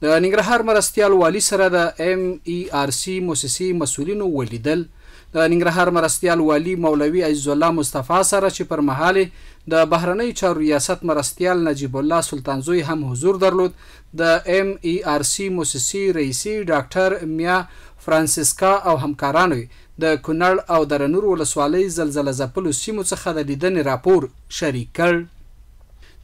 د ننګرهار مرستیال والي سره د MERC موسسې مسؤلینو ولیدل. د ننګرهار مرستیال والي مولوي عزیز الله مصطفی سره چې پر مهال د بهرنی چارو ریاست مرستیال نجیب الله سلطانزوی هم حضور درلود. د MERC موسسې رئیسي ډاکټر میا فرانسیسکا او همکارانو د کونړ او درنور ولسوالۍ زلزله ځپلو سیمو څخه د لیدنې راپور شریک کړ.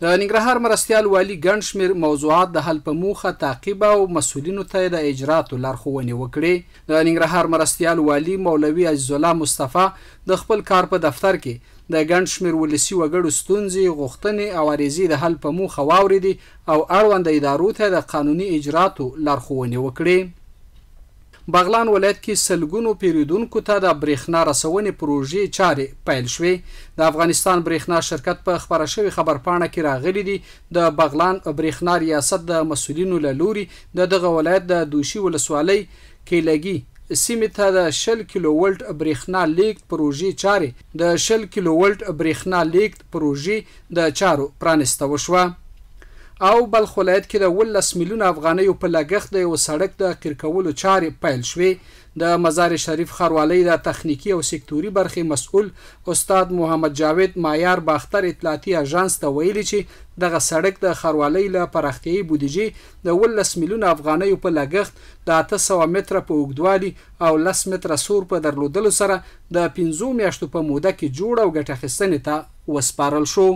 د ننګرهار مرستیال والي ګڼ شمېر موضوعات د حل په موخه تعقیب او مسؤلینو ته د اجراتو لارښوونې وکړې. د ننګرهار مرستیال والي مولوي عزیز الله مصطفی د خپل کار په دفتر کې د ګڼ شمېر ولسي وګړو ستونزې، غوښتنې او عریضې د حل په موخه واورېدې او اړونده ادارو ته د قانوني اجراتو لارښوونې وکړې. بغلان ولایت کې سلګونو پیرودونکو ته د برېښنا رسونې پروژې چارې پیل شوې. د افغانستان برېښنا شرکت په خبره شوې خبرپاڼه کې راغلي دي د بغلان برېښنا ریاست د مسؤلینو له لوري د دغه ولایت د دوشي ولسوالۍ کیلګي سیمې ته د 10 کیلو ولټ برېښنا لیږد پروژې چارې د 10 کیلو ولټ برېښنا لیږد پروژې د چارو پرانسته وشوه. او بلخ ولایت کې د 12 میلیون افغانیو په لګښت د یو سړک د قیر کولو چارې پیل شوې. د مزار شریف ښاروالۍ د تخنیکی او سکتوري برخې مسؤل استاد محمد جاوید مایار باختر اطلاعاتي اژانس ته ویلي چې دغه سړک د ښاروالۍ له پراختیایي بودیجې د 12 میلیون افغانیو په لګښت د 800 متره په اوږدوالي او 10 متره سور په درلودلو سره د 5 میاشتو په موده کې جوړ او ګټه اخیستنې ته وسپارل شو.